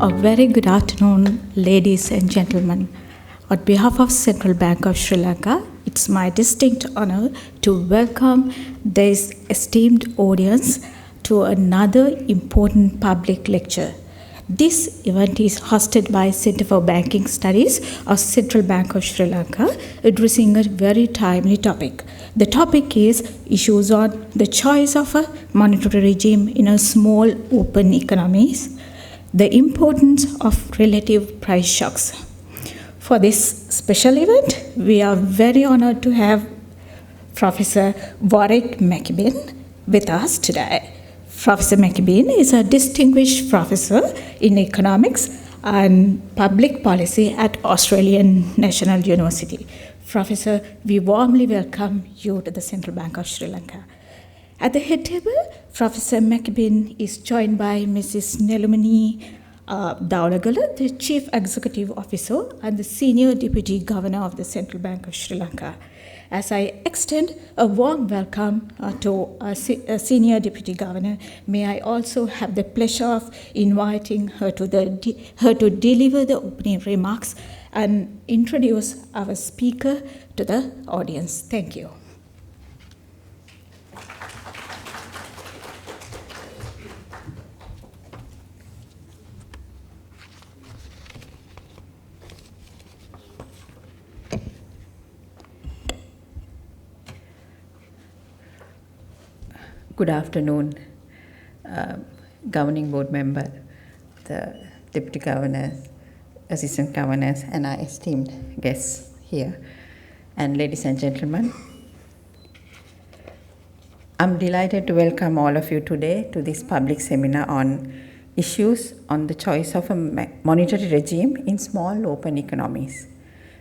A very good afternoon, ladies and gentlemen. On behalf of Central Bank of Sri Lanka, it's my distinct honor to welcome this esteemed audience to another important public lecture. This event is hosted by Center for Banking Studies of Central Bank of Sri Lanka, addressing a very timely topic. The topic is issues on the choice of a monetary regime in a small open economies, the importance of relative price shocks. For this special event, we are very honored to have Professor 𝗲𝗵 with us today. Professor 𝗵 is a distinguished professor in economics and public policy at Australian National University. Professor, we warmly welcome you to the Central Bank of Sri Lanka. At the head table, Professor 𝗵 is joined by Mrs. 𝗫𝗠𝗍 𝗠𝗏, the Chief Executive Officer and the Senior Deputy Governor of the Central Bank of Sri Lanka. As I extend a warm welcome to our Senior Deputy Governor, may I also have the pleasure of inviting her to deliver the opening remarks and introduce our speaker to the audience. Thank you. Good afternoon, Governing Board member, the Deputy Governors, Assistant Governors, and our esteemed guests here. And ladies and gentlemen, I'm delighted to welcome all of you today to this public seminar on issues on the choice of a monetary regime in small open economies,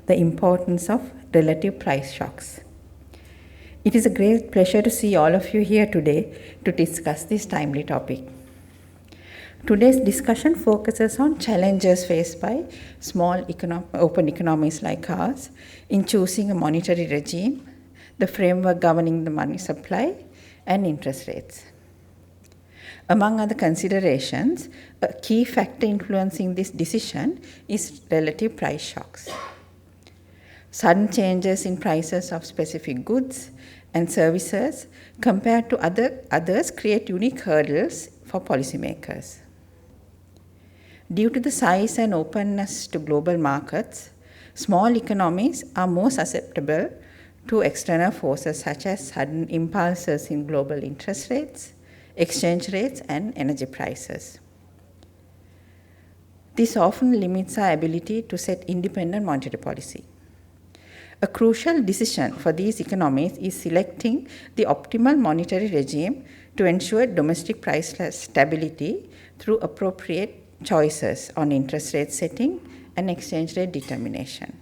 the importance of relative price shocks. It is a great pleasure to see all of you here today to discuss this timely topic. Today's discussion focuses on challenges faced by small open economies like ours in choosing a monetary regime, the framework governing the money supply, and interest rates. Among other considerations, a key factor influencing this decision is relative price shocks. Sudden changes in prices of specific goods and services compared to others create unique hurdles for policymakers. Due to the size and openness to global markets, small economies are more susceptible to external forces such as sudden impulses in global interest rates, exchange rates, and energy prices. This often limits our ability to set independent monetary policy. A crucial decision for these economies is selecting the optimal monetary regime to ensure domestic price stability through appropriate choices on interest rate setting and exchange rate determination.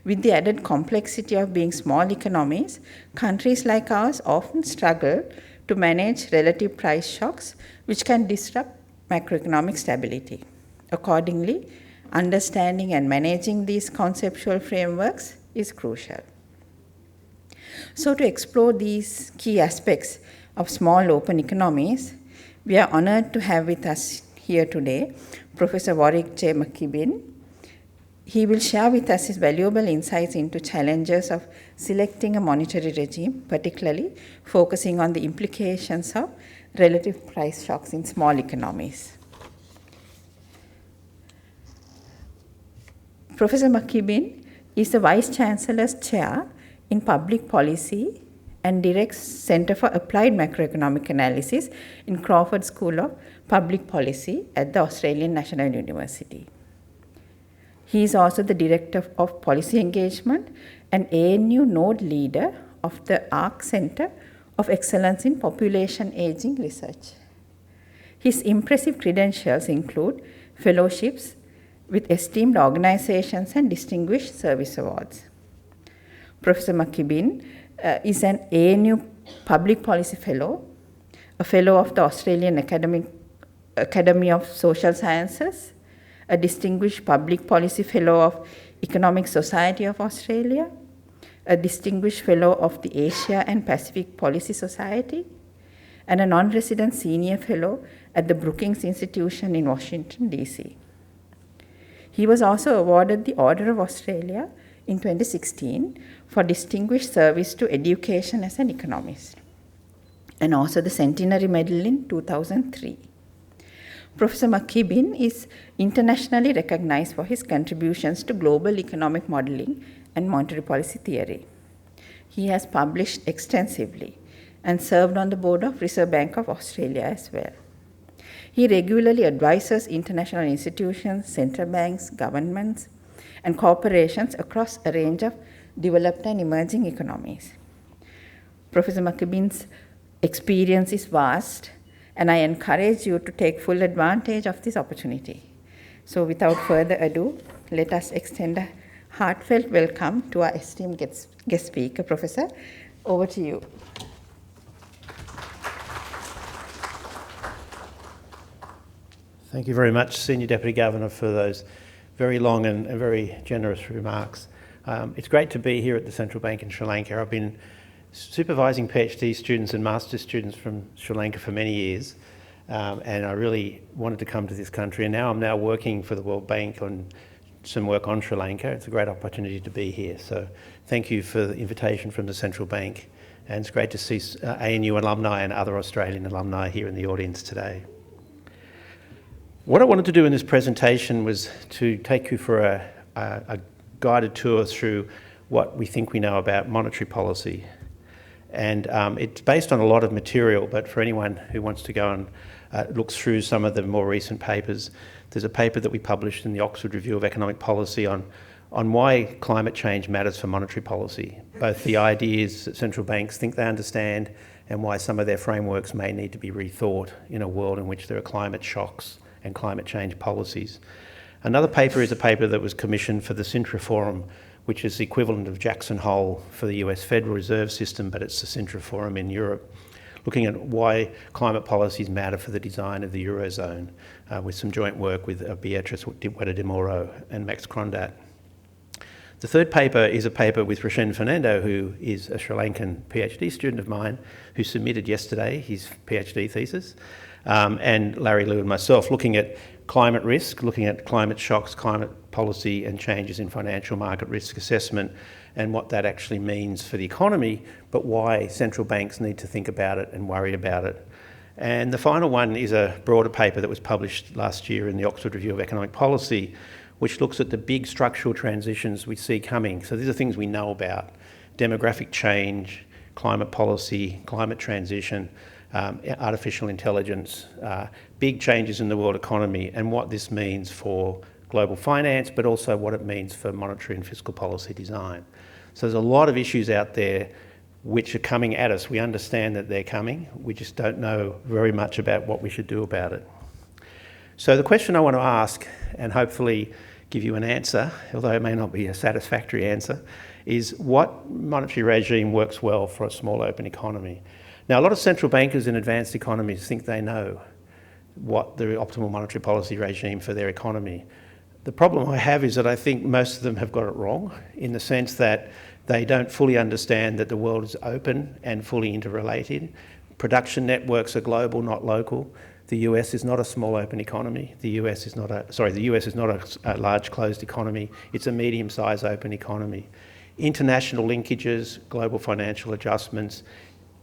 With the added complexity of being small economies, countries like ours often struggle to manage relative price shocks, which can disrupt macroeconomic stability. Accordingly, understanding and managing these conceptual frameworks is crucial. So to explore these key aspects of small open economies, we are honored to have with us here today Professor 𝗲𝗵. He will share with us his valuable insights into challenges of selecting a monetary regime, particularly focusing on the implications of relative price shocks in small economies. Professor 𝗵 is the Vice Chancellor's Chair in Public Policy and directs Center for Applied Macroeconomic Analysis in Crawford School of Public Policy at the Australian National University. He is also the Director of Policy Engagement and ANU Node Leader of the ARC Center of Excellence in Population Aging Research. His impressive credentials include fellowships with esteemed organizations and distinguished service awards. Professor 𝗵 is an ANU Public Policy Fellow, a Fellow of the Australian Academy of Social Sciences, a distinguished Public Policy Fellow of Economic Society of Australia, a distinguished Fellow of the Asia and Pacific Policy Society, and a non-resident senior fellow at the Brookings Institution in Washington, D.C. He was also awarded the Order of Australia in 2016 for distinguished service to education as an economist, and also the Centenary Medal in 2003. Professor 𝗲𝗂 is internationally recognized for his contributions to global economic modeling and monetary policy theory. He has published extensively and served on the board of Reserve Bank of Australia as well. He regularly advises international institutions, central banks, governments, and corporations across a range of developed and emerging economies. Professor 𝗲𝗂's experience is vast, and I encourage you to take full advantage of this opportunity. So without further ado, let us extend a heartfelt welcome to our esteemed guest speaker. Professor, over to you. Thank you very much, Senior Deputy Governor, for those very long and very generous remarks. It's great to be here at the Central Bank in Sri Lanka. I've been supervising PhD students and master's students from Sri Lanka for many years, and I really wanted to come to this country, and now I'm working for the World Bank on some work on Sri Lanka. It's a great opportunity to be here, so thank you for the invitation from the Central Bank, and it's great to see ANU alumni and other Australian alumni here in the audience today. What I wanted to do in this presentation was to take you for a guided tour through what we think we know about monetary policy. And it's based on a lot of material, but for anyone who wants to go and look through some of the more recent papers, there's a paper that we published in the Oxford Review of Economic Policy on why climate change matters for monetary policy, both the ideas that central banks think they understand and why some of their frameworks may need to be rethought in a world in which there are climate shocks and climate change policies. Another paper is a paper that was commissioned for the Sintra Forum, which is the equivalent of Jackson Hole for the US Federal Reserve System, but it's the Sintra Forum in Europe, looking at why climate policies matter for the design of the Eurozone, with some joint work with Beatrice 𝗲𝗏 and Max Krondat. The third paper is a paper with Roshen Fernando, who is a Sri Lankan PhD student of mine, who submitted yesterday his PhD thesis, and Larry Liu and myself, looking at climate risk, looking at climate shocks, climate policy and changes in financial market risk assessment, and what that actually means for the economy, but why central banks need to think about it and worry about it. And the final one is a broader paper that was published last year in the Oxford Review of Economic Policy, which looks at the big structural transitions we see coming. So these are things we know about: demographic change, climate policy, climate transition, artificial intelligence, big changes in the world economy, and what this means for global finance, but also what it means for monetary and fiscal policy design. So there's a lot of issues out there which are coming at us. We understand that they're coming. We just don't know very much about what we should do about it. So the question I want to ask, and hopefully give you an answer, although it may not be a satisfactory answer, is what monetary regime works well for a small open economy? Now, a lot of central bankers in advanced economies think they know what the optimal monetary policy regime for their economy. The problem I have is that I think most of them have got it wrong, in the sense that they don't fully understand that the world is open and fully interrelated. Production networks are global, not local. The US is not a small open economy. The US is not a large closed economy. It's a medium-sized open economy. International linkages, global financial adjustments,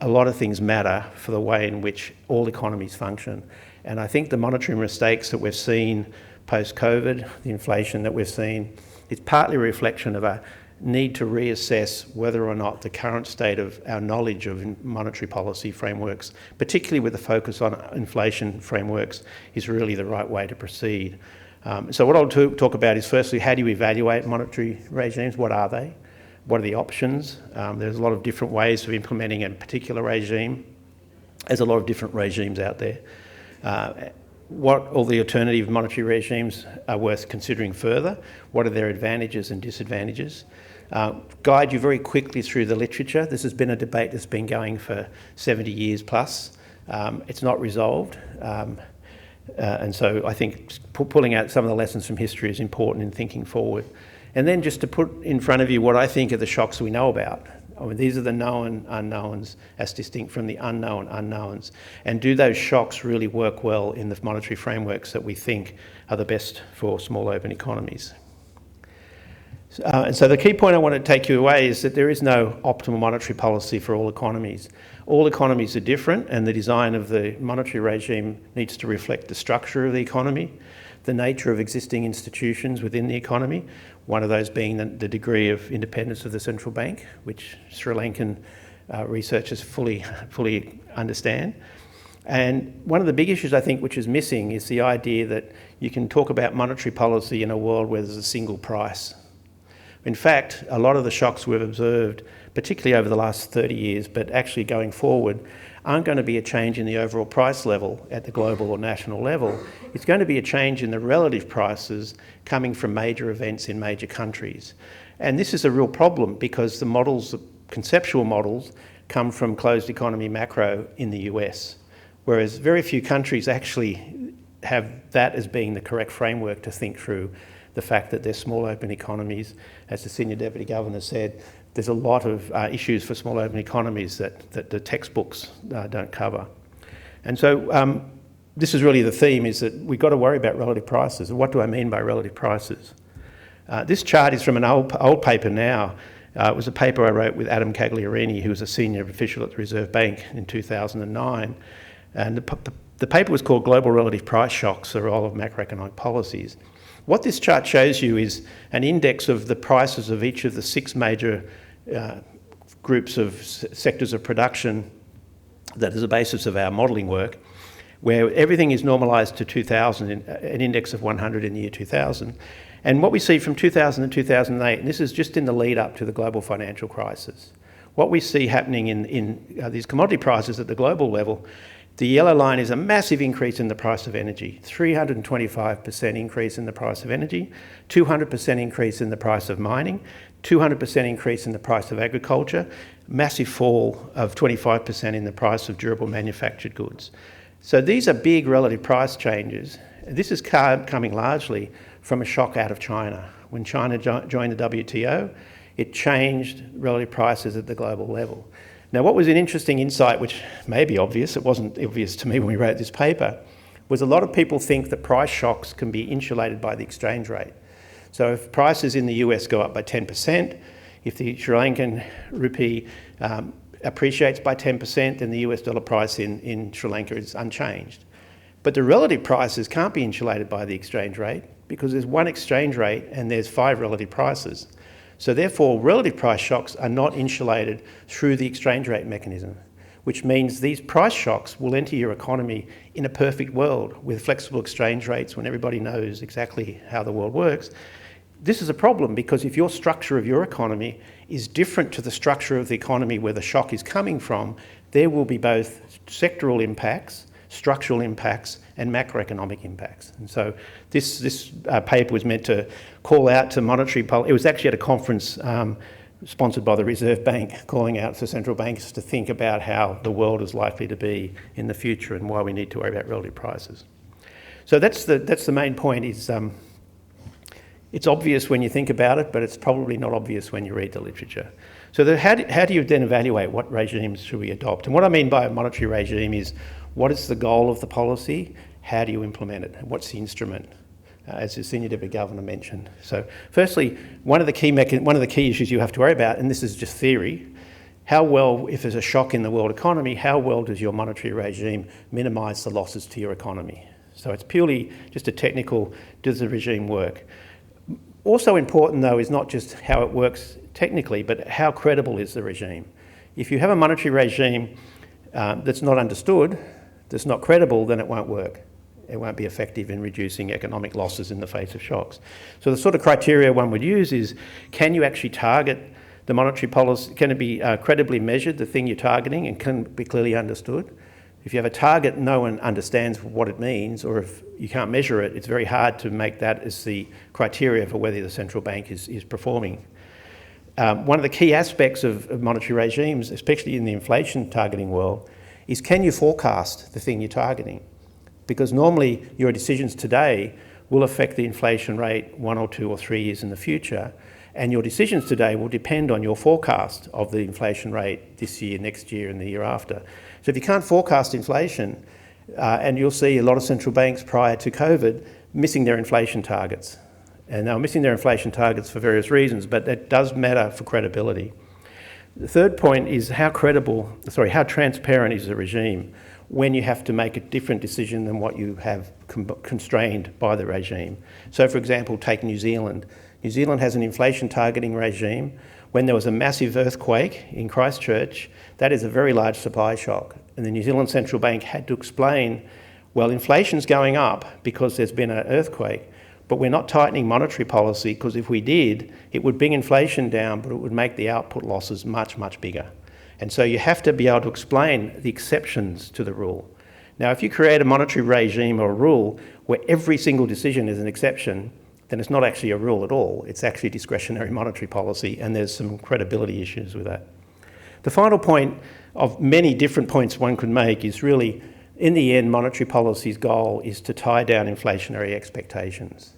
a lot of things matter for the way in which all economies function. And I think the monetary mistakes that we've seen post-COVID, the inflation that we've seen, is partly a reflection of a need to reassess whether or not the current state of our knowledge of monetary policy frameworks, particularly with the focus on inflation frameworks, is really the right way to proceed. So what I'll talk about is, firstly, how do you evaluate monetary regimes? What are they? What are the options? There's a lot of different ways of implementing a particular regime. There's a lot of different regimes out there. What all the alternative monetary regimes are worth considering further? What are their advantages and disadvantages? Guide you very quickly through the literature. This has been a debate that's been going for 70 years plus. It's not resolved. And so I think pulling out some of the lessons from history is important in thinking forward. And then just to put in front of you what I think are the shocks we know about. I mean, these are the known unknowns as distinct from the unknown unknowns. And do those shocks really work well in the monetary frameworks that we think are the best for small open economies? And so the key point I want to take you away is that there is no optimal monetary policy for all economies. All economies are different, and the design of the monetary regime needs to reflect the structure of the economy, the nature of existing institutions within the economy, one of those being the degree of independence of the central bank, which Sri Lankan researchers fully understand. And one of the big issues I think which is missing is the idea that you can talk about monetary policy in a world where there's a single price. In fact, a lot of the shocks we've observed, particularly over the last 30 years, but actually going forward, aren't going to be a change in the overall price level at the global or national level. It's going to be a change in the relative prices coming from major events in major countries. And this is a real problem because the models, the conceptual models, come from closed economy macro in the US, whereas very few countries actually have that as being the correct framework to think through the fact that they're small open economies. As the Senior Deputy Governor said, there's a lot of issues for small open economies that the textbooks don't cover. And so this is really the theme, is that we've got to worry about relative prices. And what do I mean by relative prices? This chart is from an old paper now. It was a paper I wrote with 𝗲𝗄𝗃, who was a senior official at the Reserve Bank in 2009. And the paper was called Global Relative Price Shocks, the Role of Macroeconomic Policies. What this chart shows you is an index of the prices of each of the 6 major groups of sectors of production that is the basis of our modelling work, where everything is normalised to 2000, an index of 100 in the year 2000. And what we see from 2000 to 2008, and this is just in the lead up to the global financial crisis, what we see happening in these commodity prices at the global level, the yellow line is a massive increase in the price of energy, 325% increase in the price of energy, 200% increase in the price of mining, 200% increase in the price of agriculture, massive fall of 25% in the price of durable manufactured goods. So these are big relative price changes. This is coming largely from a shock out of China. When China joined the WTO, it changed relative prices at the global level. Now, what was an interesting insight, which may be obvious, it wasn't obvious to me when we wrote this paper, was a lot of people think that price shocks can be insulated by the exchange rate. So if prices in the US go up by 10%, if the Sri Lankan rupee appreciates by 10%, then the US dollar price in Sri Lanka is unchanged. But the relative prices can't be insulated by the exchange rate because there's one exchange rate and there's 5 relative prices. So therefore, relative price shocks are not insulated through the exchange rate mechanism, which means these price shocks will enter your economy in a perfect world with flexible exchange rates when everybody knows exactly how the world works. This is a problem because if your structure of your economy is different to the structure of the economy where the shock is coming from, there will be both sectoral impacts, structural impacts, and macroeconomic impacts. And so this paper was meant to call out to monetary policy. It was actually at a conference sponsored by the Reserve Bank, calling out for central banks to think about how the world is likely to be in the future and why we need to worry about relative prices. So that's the main point. Is it's obvious when you think about it, but it's probably not obvious when you read the literature. So how do you then evaluate what regimes should we adopt? And what I mean by a monetary regime is, what is the goal of the policy? How do you implement it? What's the instrument? As the Senior Deputy Governor mentioned. So firstly, one of the key issues you have to worry about, and this is just theory, how well, if there's a shock in the world economy, how well does your monetary regime minimise the losses to your economy? So it's purely just a technical, does the regime work? Also important though is not just how it works technically, but how credible is the regime? If you have a monetary regime that's not understood, that's not credible, then it won't work. It won't be effective in reducing economic losses in the face of shocks. So the sort of criteria one would use is, can you actually target the monetary policy? Can it be credibly measured, the thing you're targeting, and can it be clearly understood? If you have a target, no one understands what it means, or if you can't measure it, it's very hard to make that as the criteria for whether the central bank is performing. One of the key aspects of monetary regimes, especially in the inflation targeting world, is can you forecast the thing you're targeting? Because normally your decisions today will affect the inflation rate 1 or 2 or 3 years in the future. And your decisions today will depend on your forecast of the inflation rate this year, next year and the year after. So if you can't forecast inflation, and you'll see a lot of central banks prior to COVID missing their inflation targets. And they're missing their inflation targets for various reasons, but that does matter for credibility. The third point is how transparent is the regime when you have to make a different decision than what you have constrained by the regime. So for example, take New Zealand. New Zealand has an inflation targeting regime. When there was a massive earthquake in Christchurch, that is a very large supply shock. And the New Zealand Central Bank had to explain, well, inflation's going up because there's been an earthquake, but we're not tightening monetary policy because if we did, it would bring inflation down, but it would make the output losses much, much bigger. And so you have to be able to explain the exceptions to the rule. Now, if you create a monetary regime or a rule where every single decision is an exception, then it's not actually a rule at all. It's actually discretionary monetary policy, and there's some credibility issues with that. The final point of many different points one could make is really, in the end, monetary policy's goal is to tie down inflationary expectations.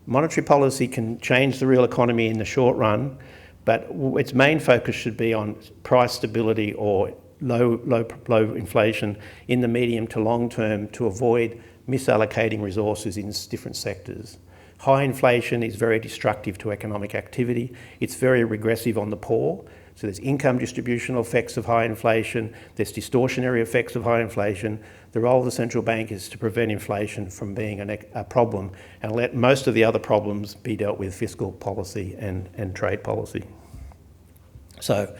Monetary policy can change the real economy in the short run, but its main focus should be on price stability or low inflation in the medium to long term to avoid misallocating resources in different sectors. High inflation is very destructive to economic activity. It's very regressive on the poor. So there's income distributional effects of high inflation, there's distortionary effects of high inflation. The role of the central bank is to prevent inflation from being a problem and let most of the other problems be dealt with fiscal policy and trade policy. So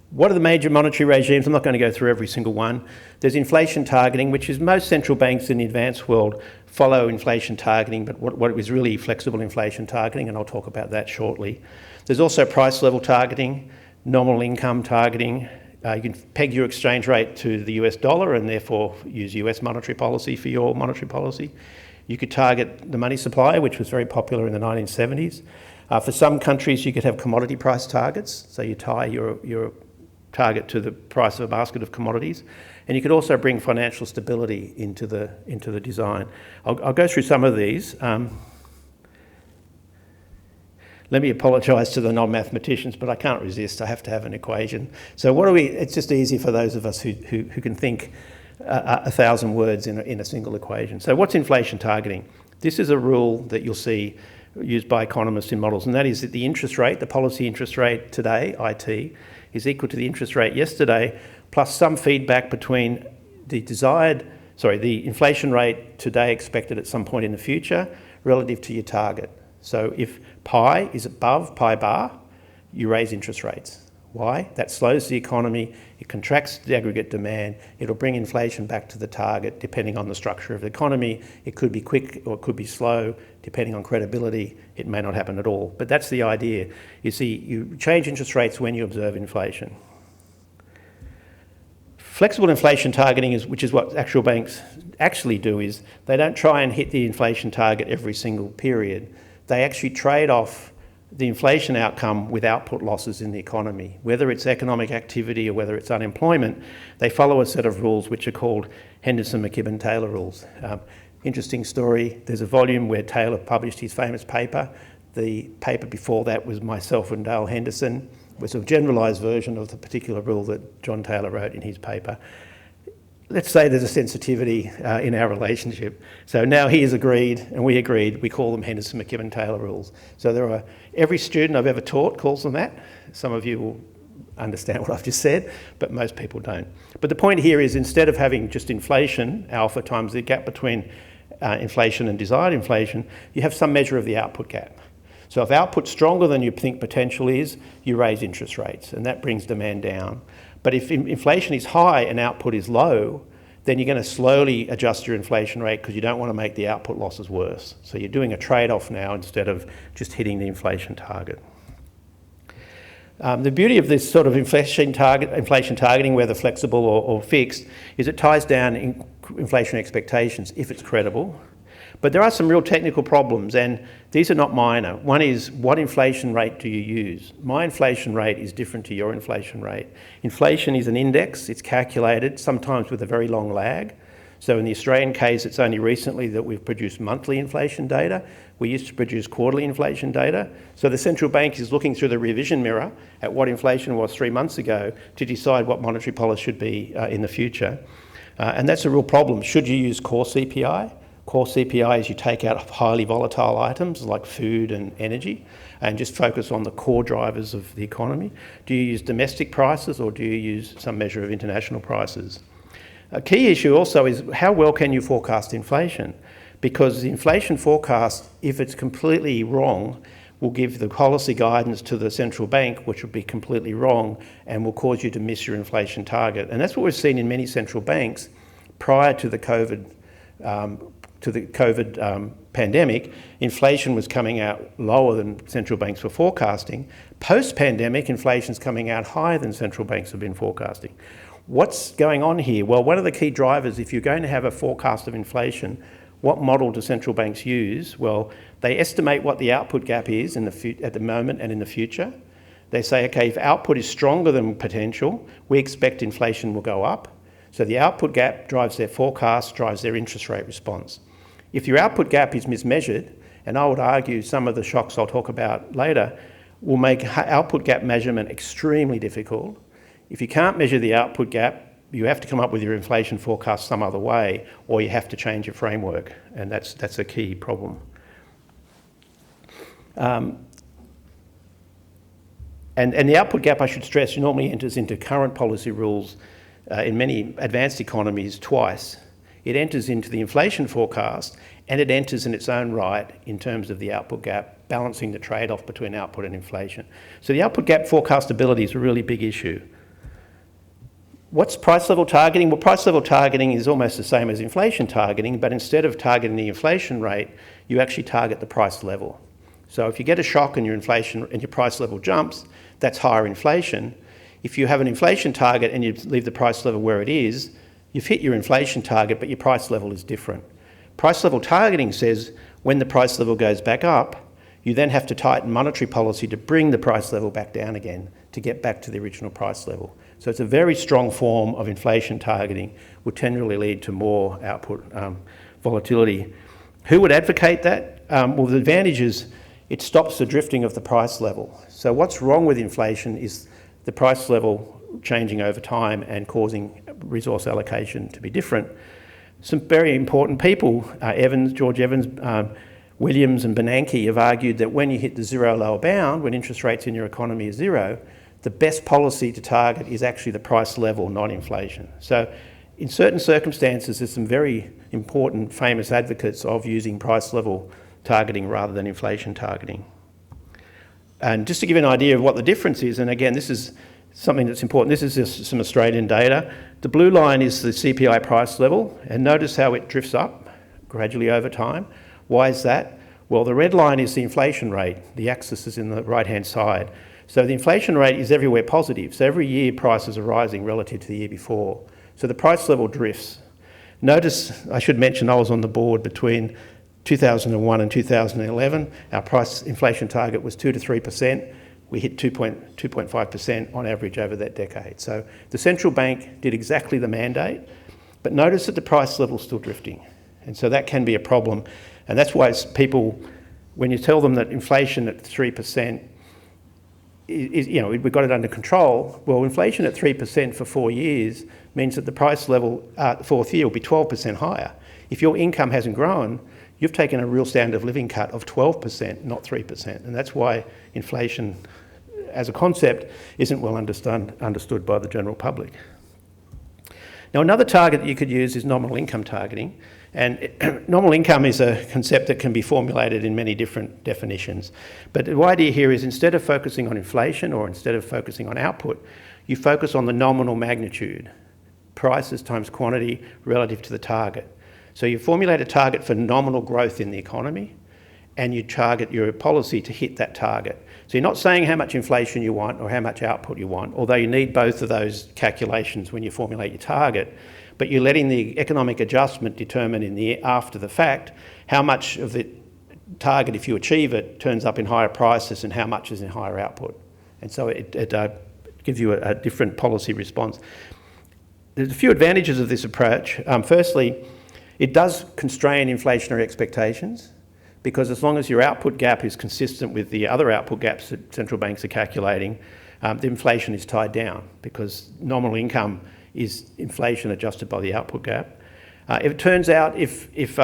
what are the major monetary regimes? I'm not going to go through every single one. There's inflation targeting, which is most central banks in the advanced world follow inflation targeting, but what is really flexible inflation targeting, and I'll talk about that shortly. There's also price level targeting, nominal income targeting. You can peg your exchange rate to the US dollar and therefore use US monetary policy for your monetary policy. You could target the money supply, which was very popular in the 1970s. For some countries, you could have commodity price targets. So you tie your target to the price of a basket of commodities. And you could also bring financial stability into the design. I'll go through some of these. Let me apologise to the non-mathematicians, but I can't resist. I have to have an equation. So it's just easy for those of us who can think 1,000 words in a single equation. So what's inflation targeting? This is a rule that you'll see used by economists in models, and that is that the interest rate, the policy interest rate today, IT, is equal to the interest rate yesterday, plus some feedback between the inflation rate today expected at some point in the future relative to your target. So if pi is above pi bar, you raise interest rates. Why? That slows the economy, it contracts the aggregate demand, it'll bring inflation back to the target depending on the structure of the economy. It could be quick or it could be slow, depending on credibility, it may not happen at all. But that's the idea. You see, you change interest rates when you observe inflation. Flexible inflation targeting, which is what actual banks actually do, is they don't try and hit the inflation target every single period. They actually trade off the inflation outcome with output losses in the economy. Whether it's economic activity or whether it's unemployment, they follow a set of rules which are called Henderson-McKibben-Taylor rules. Interesting story, there's a volume where Taylor published his famous paper. The paper before that was myself and Dale Henderson. It was a generalised version of the particular rule that John Taylor wrote in his paper. Let's say there's a sensitivity in our relationship. So now he has agreed and we agreed, we call them Henderson-McKibben-Taylor rules. So every student I've ever taught calls them that. Some of you will understand what I've just said, but most people don't. But the point here is instead of having just inflation, alpha times the gap between inflation and desired inflation, you have some measure of the output gap. So if output's stronger than you think potential is, you raise interest rates and that brings demand down. But if inflation is high and output is low, then you're going to slowly adjust your inflation rate because you don't want to make the output losses worse. So you're doing a trade-off now instead of just hitting the inflation target. The beauty of this sort of inflation targeting, whether flexible or fixed, is it ties down inflation expectations if it's credible. But there are some real technical problems, and these are not minor. One is, what inflation rate do you use? My inflation rate is different to your inflation rate. Inflation is an index, it's calculated, sometimes with a very long lag. So in the Australian case, it's only recently that we've produced monthly inflation data. We used to produce quarterly inflation data. So the central bank is looking through the revision mirror at what inflation was 3 months ago to decide what monetary policy should be in the future. And that's a real problem. Should you use core CPI? Core CPI is you take out highly volatile items like food and energy and just focus on the core drivers of the economy. Do you use domestic prices or do you use some measure of international prices? A key issue also is how well can you forecast inflation? Because the inflation forecast, if it's completely wrong, will give the policy guidance to the central bank, which will be completely wrong and will cause you to miss your inflation target. And that's what we've seen in many central banks prior to the COVID pandemic. Inflation was coming out lower than central banks were forecasting. Post-pandemic, inflation's coming out higher than central banks have been forecasting. What's going on here? Well, one of the key drivers, if you're going to have a forecast of inflation, what model do central banks use? Well, they estimate what the output gap is at the moment and in the future. They say, okay, if output is stronger than potential, we expect inflation will go up. So the output gap drives their forecast, drives their interest rate response. If your output gap is mismeasured, and I would argue some of the shocks I'll talk about later will make output gap measurement extremely difficult. If you can't measure the output gap, you have to come up with your inflation forecast some other way, or you have to change your framework, and that's a key problem. And the output gap, I should stress, normally enters into current policy rules in many advanced economies twice. It enters into the inflation forecast, and it enters in its own right in terms of the output gap, balancing the trade-off between output and inflation. So the output gap forecastability is a really big issue. What's price level targeting? Well, price level targeting is almost the same as inflation targeting, but instead of targeting the inflation rate, you actually target the price level. So if you get a shock and your inflation and your price level jumps, that's higher inflation. If you have an inflation target and you leave the price level where it is, you've hit your inflation target, but your price level is different. Price level targeting says when the price level goes back up, you then have to tighten monetary policy to bring the price level back down again to get back to the original price level. So it's a very strong form of inflation targeting, would generally lead to more output volatility. Who would advocate that? Well, the advantage is it stops the drifting of the price level. So what's wrong with inflation is the price level changing over time and causing resource allocation to be different. Some very important people, George Evans, Williams and Bernanke have argued that when you hit the zero lower bound, when interest rates in your economy are zero, the best policy to target is actually the price level, not inflation. So in certain circumstances, there's some very important famous advocates of using price level targeting rather than inflation targeting. And just to give you an idea of what the difference is, and again, this is something that's important. This is just some Australian data. The blue line is the CPI price level, and notice how it drifts up gradually over time. Why is that? Well, the red line is the inflation rate. The axis is in the right-hand side. So the inflation rate is everywhere positive. So every year prices are rising relative to the year before. So the price level drifts. Notice, I should mention I was on the board between 2001 and 2011. Our price inflation target was 2 to 3%. We hit 2.5% on average over that decade. So the central bank did exactly the mandate, but notice that the price level is still drifting. And so that can be a problem. And that's why people, when you tell them that inflation at 3%, we've got it under control. Well, inflation at 3% for 4 years means that the price level the fourth year will be 12% higher. If your income hasn't grown, you've taken a real standard of living cut of 12%, not 3%. And that's why inflation as a concept isn't well understood by the general public. Now, another target that you could use is nominal income targeting. And nominal income is a concept that can be formulated in many different definitions. But the idea here is instead of focusing on inflation or instead of focusing on output, you focus on the nominal magnitude, prices times quantity relative to the target. So you formulate a target for nominal growth in the economy and you target your policy to hit that target. So you're not saying how much inflation you want or how much output you want, although you need both of those calculations when you formulate your target. But you're letting the economic adjustment determine after the fact how much of the target, if you achieve it, turns up in higher prices and how much is in higher output. And so it gives you a different policy response. There's a few advantages of this approach. Firstly, it does constrain inflationary expectations, because as long as your output gap is consistent with the other output gaps that central banks are calculating, the inflation is tied down, because nominal income is inflation adjusted by the output gap. If it turns out if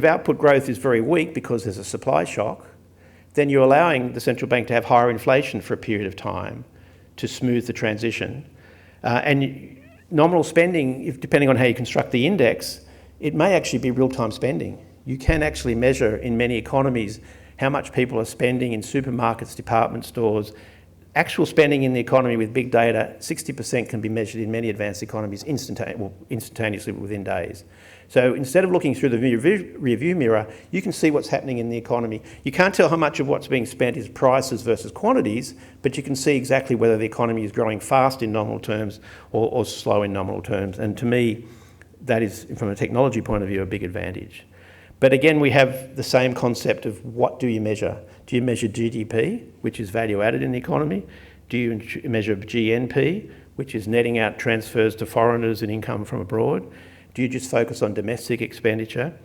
output growth is very weak because there's a supply shock, then you're allowing the central bank to have higher inflation for a period of time to smooth the transition. And nominal spending, depending on how you construct the index, it may actually be real-time spending. You can actually measure in many economies how much people are spending in supermarkets, department stores. Actual spending in the economy with big data, 60% can be measured in many advanced economies instantaneously within days. So instead of looking through the rearview mirror, you can see what's happening in the economy. You can't tell how much of what's being spent is prices versus quantities, but you can see exactly whether the economy is growing fast in nominal terms or slow in nominal terms. And to me, that is, from a technology point of view, a big advantage. But again, we have the same concept of what do you measure? Do you measure GDP, which is value added in the economy? Do you measure GNP, which is netting out transfers to foreigners and income from abroad? Do you just focus on domestic expenditure?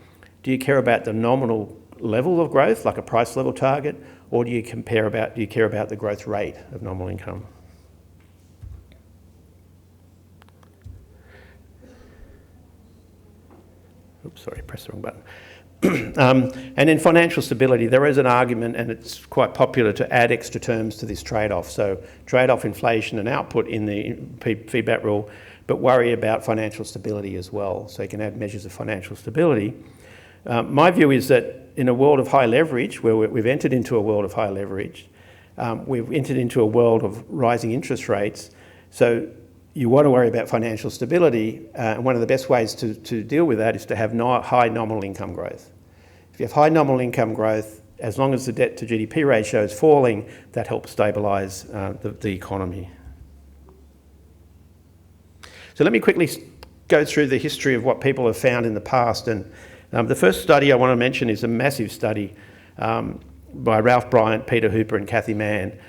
Do you care about the nominal level of growth, like a price level target, or do you care about the growth rate of nominal income? Oops, sorry, pressed the wrong button. And in financial stability, there is an argument, and it's quite popular, to add extra terms to this trade-off. So trade off inflation and output in the feedback rule, but worry about financial stability as well. So you can add measures of financial stability. My view is that in a world of high leverage, where we've entered into a world of high leverage, we've entered into a world of rising interest rates. So you want to worry about financial stability, and one of the best ways to deal with that is to have high nominal income growth. If you have high nominal income growth, as long as the debt to GDP ratio is falling, that helps stabilise the economy. So let me quickly go through the history of what people have found in the past. And the first study I want to mention is a massive study by Ralph Bryant, Peter Hooper and Kathy Mann.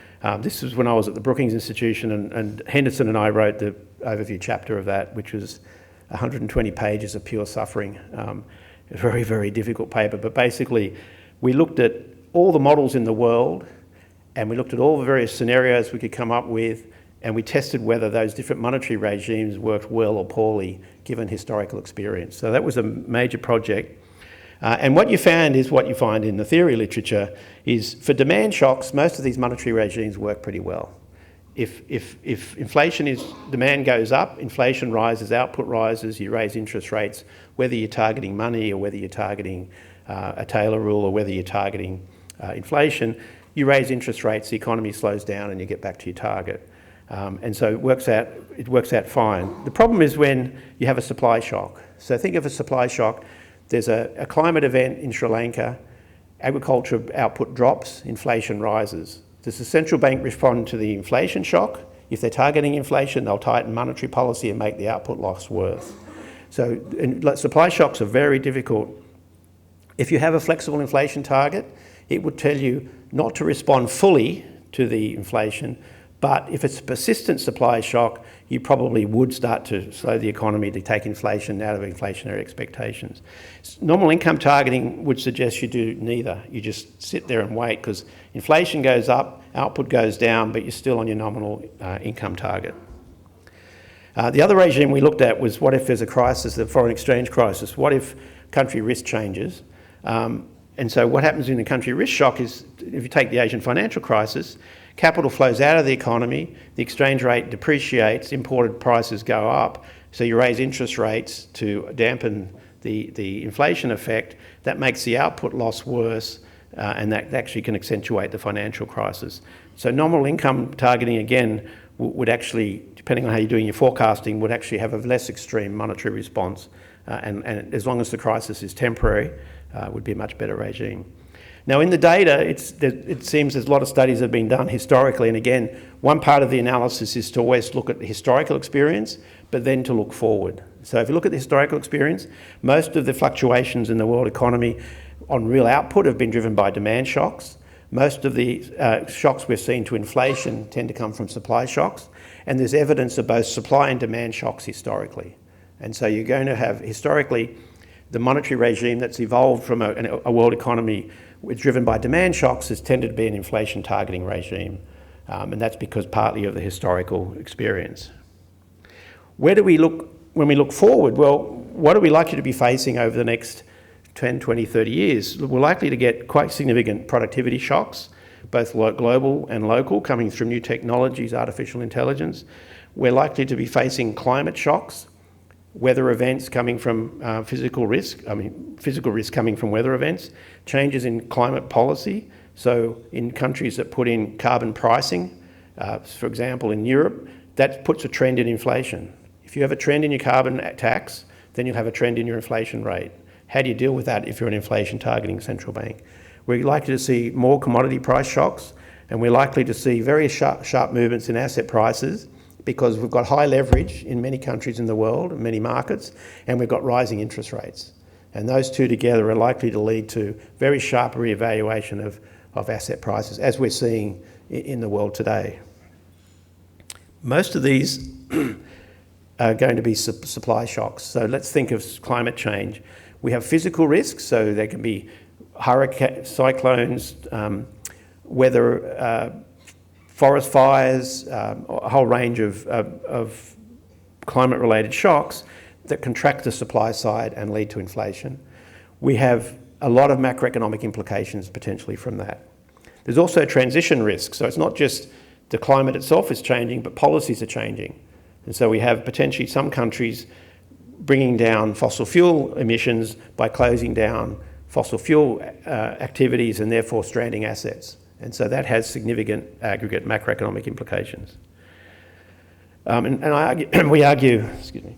This was when I was at the Brookings Institution, and Henderson and I wrote the overview chapter of that, which was 120 pages of pure suffering. A very, very difficult paper, but basically we looked at all the models in the world, and we looked at all the various scenarios we could come up with, and we tested whether those different monetary regimes worked well or poorly given historical experience. So that was a major project. And what you found is what you find in the theory literature is for demand shocks, most of these monetary regimes work pretty well. If demand goes up, inflation rises, output rises, you raise interest rates, whether you're targeting money or whether you're targeting a Taylor rule or whether you're targeting inflation, you raise interest rates, the economy slows down and you get back to your target. And so it works out fine. The problem is when you have a supply shock. So think of a supply shock. There's a climate event in Sri Lanka, agriculture output drops, inflation rises. Does the central bank respond to the inflation shock? If they're targeting inflation, they'll tighten monetary policy and make the output loss worse. So supply shocks are very difficult. If you have a flexible inflation target, it would tell you not to respond fully to the inflation, but if it's a persistent supply shock, you probably would start to slow the economy to take inflation out of inflationary expectations. Normal income targeting would suggest you do neither. You just sit there and wait, because inflation goes up, output goes down, but you're still on your nominal income target. The other regime we looked at was what if there's a crisis, the foreign exchange crisis? What if country risk changes? And so what happens in the country risk shock is, if you take the Asian financial crisis, capital flows out of the economy, the exchange rate depreciates, imported prices go up, so you raise interest rates to dampen the inflation effect. That makes the output loss worse, and that actually can accentuate the financial crisis. So nominal income targeting, again, would actually, depending on how you're doing your forecasting, would actually have a less extreme monetary response, and as long as the crisis is temporary, would be a much better regime. Now in the data, it seems there's a lot of studies that have been done historically, and again, one part of the analysis is to always look at the historical experience, but then to look forward. So if you look at the historical experience, most of the fluctuations in the world economy on real output have been driven by demand shocks. Most of the shocks we've seen to inflation tend to come from supply shocks, and there's evidence of both supply and demand shocks historically. And so you're going to have, historically, the monetary regime that's evolved from a world economy driven by demand shocks has tended to be an inflation targeting regime. And that's because partly of the historical experience. Where do we look when we look forward? Well, what are we likely to be facing over the next 10, 20, 30 years? We're likely to get quite significant productivity shocks, both global and local, coming from new technologies, artificial intelligence. We're likely to be facing climate shocks, weather events coming from physical risk coming from weather events, changes in climate policy. So in countries that put in carbon pricing, for example, in Europe, that puts a trend in inflation. If you have a trend in your carbon tax, then you'll have a trend in your inflation rate. How do you deal with that if you're an inflation targeting central bank? We're likely to see more commodity price shocks, and we're likely to see very sharp movements in asset prices because we've got high leverage in many countries in the world, many markets, and we've got rising interest rates. And those two together are likely to lead to very sharp reevaluation of asset prices, as we're seeing in the world today. Most of these are going to be supply shocks. So let's think of climate change. We have physical risks, so there can be hurricanes, cyclones, weather, forest fires, a whole range of climate-related shocks that contract the supply side and lead to inflation. We have a lot of macroeconomic implications potentially from that. There's also transition risk, so it's not just the climate itself is changing, but policies are changing. And so we have potentially some countries bringing down fossil fuel emissions by closing down fossil fuel activities and therefore stranding assets. And so that has significant aggregate macroeconomic implications. We argue, excuse me.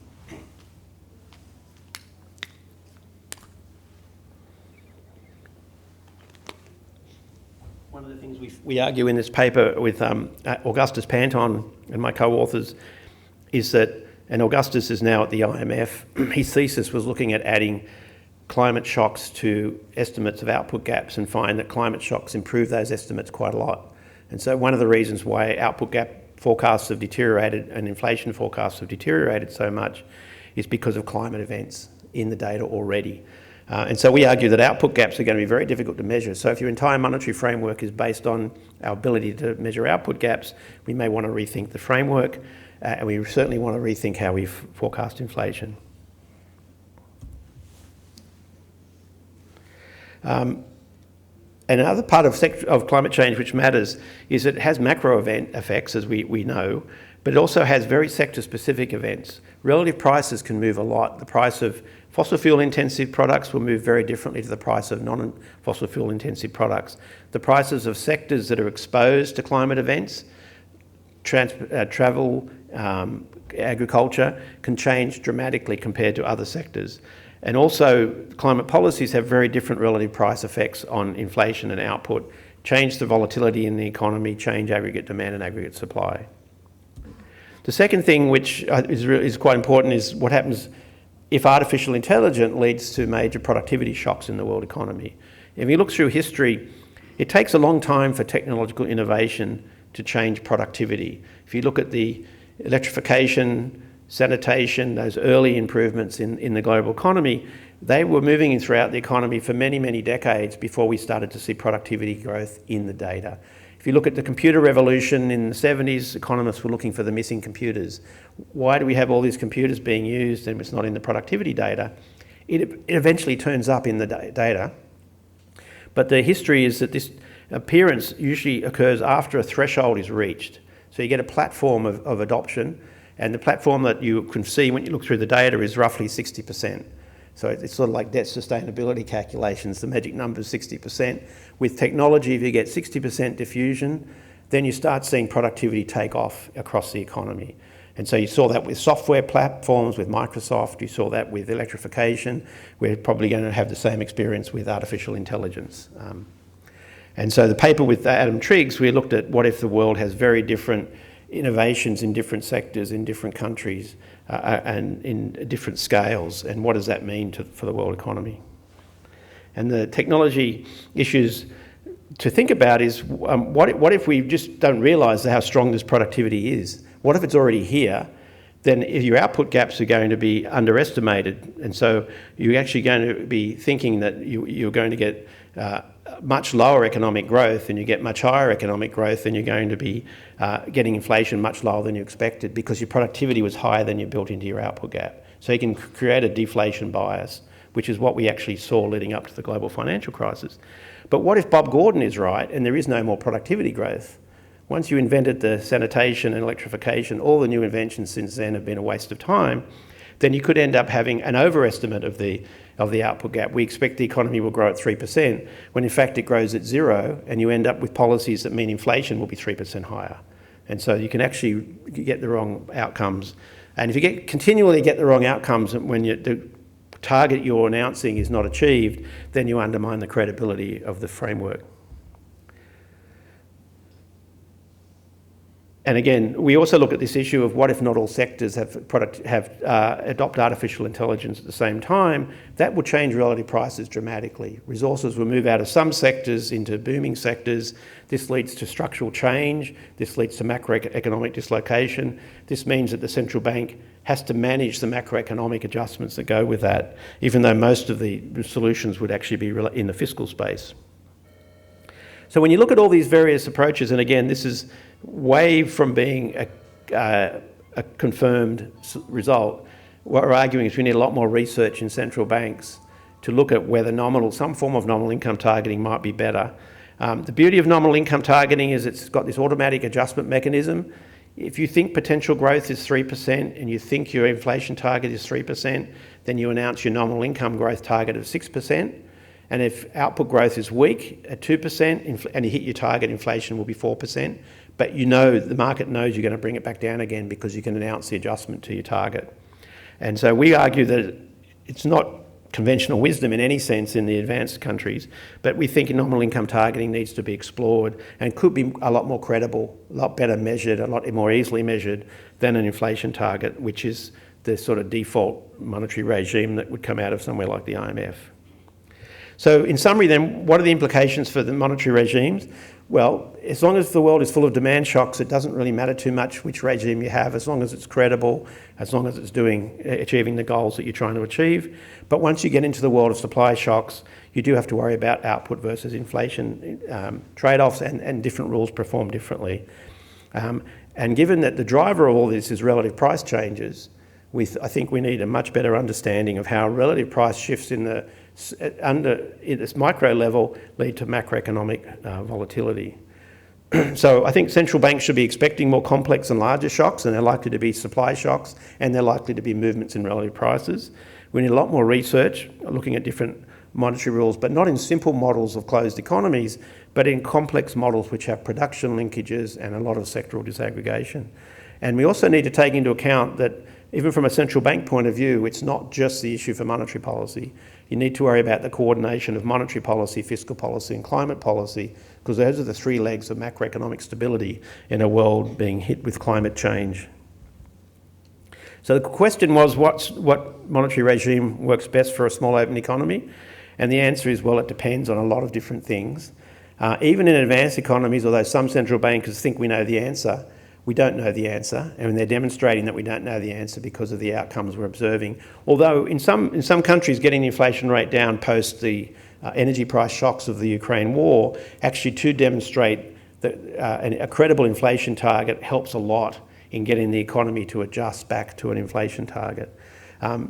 One of the things we argue in this paper with Augustus Panton and my co-authors is that, and Augustus is now at the IMF, his thesis was looking at adding climate shocks to estimates of output gaps and find that climate shocks improve those estimates quite a lot. And so one of the reasons why output gap forecasts have deteriorated and inflation forecasts have deteriorated so much is because of climate events in the data already. And so we argue that output gaps are going to be very difficult to measure. So if your entire monetary framework is based on our ability to measure output gaps, we may want to rethink the framework, and we certainly want to rethink how we forecast inflation. Another part of climate change which matters is that it has macro event effects, as we know, but it also has very sector-specific events. Relative prices can move a lot. The price of fossil fuel intensive products will move very differently to the price of non-fossil fuel intensive products. The prices of sectors that are exposed to climate events, travel, agriculture, can change dramatically compared to other sectors. And also, climate policies have very different relative price effects on inflation and output, change the volatility in the economy, change aggregate demand and aggregate supply. The second thing which is quite important is what happens if artificial intelligence leads to major productivity shocks in the world economy. If you look through history, it takes a long time for technological innovation to change productivity. If you look at the electrification, sanitation, those early improvements in the global economy, they were moving throughout the economy for many, many decades before we started to see productivity growth in the data. If you look at the computer revolution in the 70s, economists were looking for the missing computers. Why do we have all these computers being used and it's not in the productivity data? It eventually turns up in the data. But the history is that this appearance usually occurs after a threshold is reached. So you get a platform of adoption, and the platform that you can see when you look through the data is roughly 60%. So it's sort of like debt sustainability calculations. The magic number is 60%. With technology, if you get 60% diffusion, then you start seeing productivity take off across the economy. And so you saw that with software platforms, with Microsoft, you saw that with electrification. We're probably going to have the same experience with artificial intelligence. And so the paper with Adam Triggs, we looked at what if the world has very different innovations in different sectors, in different countries, and in different scales, and what does that mean for the world economy? And the technology issues to think about is what if we just don't realise how strong this productivity is? What if it's already here? Then your output gaps are going to be underestimated, and so you're actually going to be thinking that you're going to get much lower economic growth, and you get much higher economic growth, and you're going to be getting inflation much lower than you expected because your productivity was higher than you built into your output gap. So you can create a deflation bias, which is what we actually saw leading up to the global financial crisis. But what if Bob Gordon is right and there is no more productivity growth? Once you invented the sanitation and electrification, all the new inventions since then have been a waste of time, then you could end up having an overestimate of the output gap. We expect the economy will grow at 3%, when in fact it grows at 0, and you end up with policies that mean inflation will be 3% higher. And so you can actually get the wrong outcomes. And if you continually get the wrong outcomes when the target you're announcing is not achieved, then you undermine the credibility of the framework. And again, we also look at this issue of what if not all sectors have adopt artificial intelligence at the same time. That will change relative prices dramatically. Resources will move out of some sectors into booming sectors. This leads to structural change. This leads to macroeconomic dislocation. This means that the central bank has to manage the macroeconomic adjustments that go with that, even though most of the solutions would actually be in the fiscal space. So when you look at all these various approaches, and again, this is way from being a confirmed result, what we're arguing is we need a lot more research in central banks to look at whether some form of nominal income targeting might be better. The beauty of nominal income targeting is it's got this automatic adjustment mechanism. If you think potential growth is 3% and you think your inflation target is 3%, then you announce your nominal income growth target of 6%. And if output growth is weak at 2% and you hit your target, inflation will be 4%. But the market knows you're going to bring it back down again because you can announce the adjustment to your target. And so we argue that it's not conventional wisdom in any sense in the advanced countries, but we think nominal income targeting needs to be explored and could be a lot more credible, a lot better measured, a lot more easily measured than an inflation target, which is the sort of default monetary regime that would come out of somewhere like the IMF. So in summary then, what are the implications for the monetary regimes? Well, as long as the world is full of demand shocks, it doesn't really matter too much which regime you have, as long as it's credible, as long as it's achieving the goals that you're trying to achieve. But once you get into the world of supply shocks, you do have to worry about output versus inflation trade-offs, and different rules perform differently. And given that the driver of all this is relative price changes, I think we need a much better understanding of how relative price shifts in this micro level lead to macroeconomic volatility. So I think central banks should be expecting more complex and larger shocks, and they're likely to be supply shocks, and they're likely to be movements in relative prices. We need a lot more research looking at different monetary rules, but not in simple models of closed economies, but in complex models which have production linkages and a lot of sectoral disaggregation. And we also need to take into account that even from a central bank point of view, it's not just the issue for monetary policy. You need to worry about the coordination of monetary policy, fiscal policy, and climate policy, because those are the three legs of macroeconomic stability in a world being hit with climate change. So the question was, what monetary regime works best for a small open economy? And the answer is, well, it depends on a lot of different things. Even in advanced economies, although some central bankers think we know the answer, we don't know the answer, and they're demonstrating that we don't know the answer because of the outcomes we're observing. Although in some countries, getting the inflation rate down post the energy price shocks of the Ukraine war, actually to demonstrate that a credible inflation target helps a lot in getting the economy to adjust back to an inflation target. So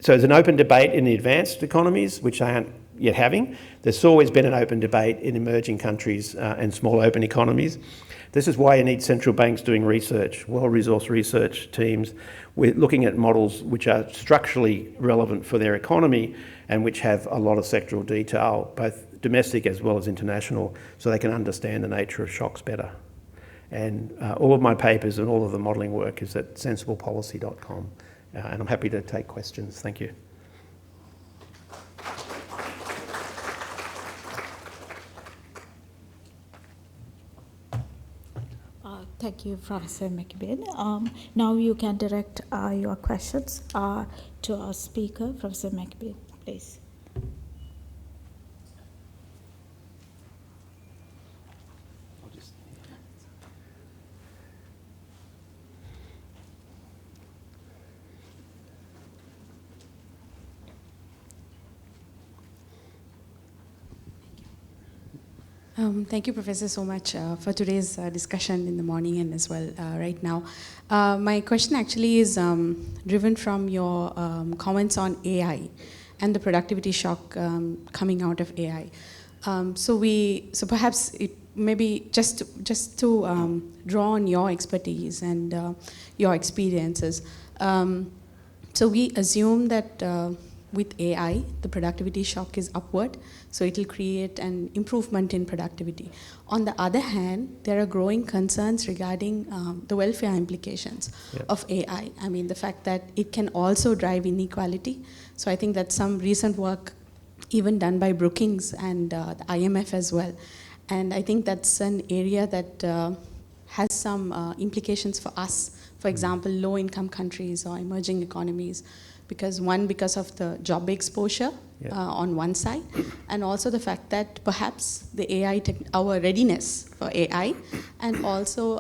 there's an open debate in the advanced economies, which they aren't yet having. There's always been an open debate in emerging countries and small open economies. This is why you need central banks doing research, well-resourced research teams, looking at models which are structurally relevant for their economy and which have a lot of sectoral detail, both domestic as well as international, so they can understand the nature of shocks better. And all of my papers and all of the modelling work is at sensiblepolicy.com, and I'm happy to take questions. Thank you. Thank you, Professor 𝗵𝗶. Now you can direct your questions to our speaker, Professor 𝗵𝗶, please. Thank you, Professor, so much for today's discussion in the morning and as well right now. My question actually is driven from your comments on AI and the productivity shock coming out of AI. So perhaps it maybe just to draw on your expertise and your experiences. So we assume that with AI, the productivity shock is upward, so it will create an improvement in productivity. On the other hand, there are growing concerns regarding the welfare implications of AI. I mean, the fact that it can also drive inequality. So I think that's some recent work even done by Brookings and the IMF as well. And I think that's an area that has some implications for us. For example, low-income countries or emerging economies. Because of the job exposure on one side, and also the fact that perhaps the AI, our readiness for AI, and also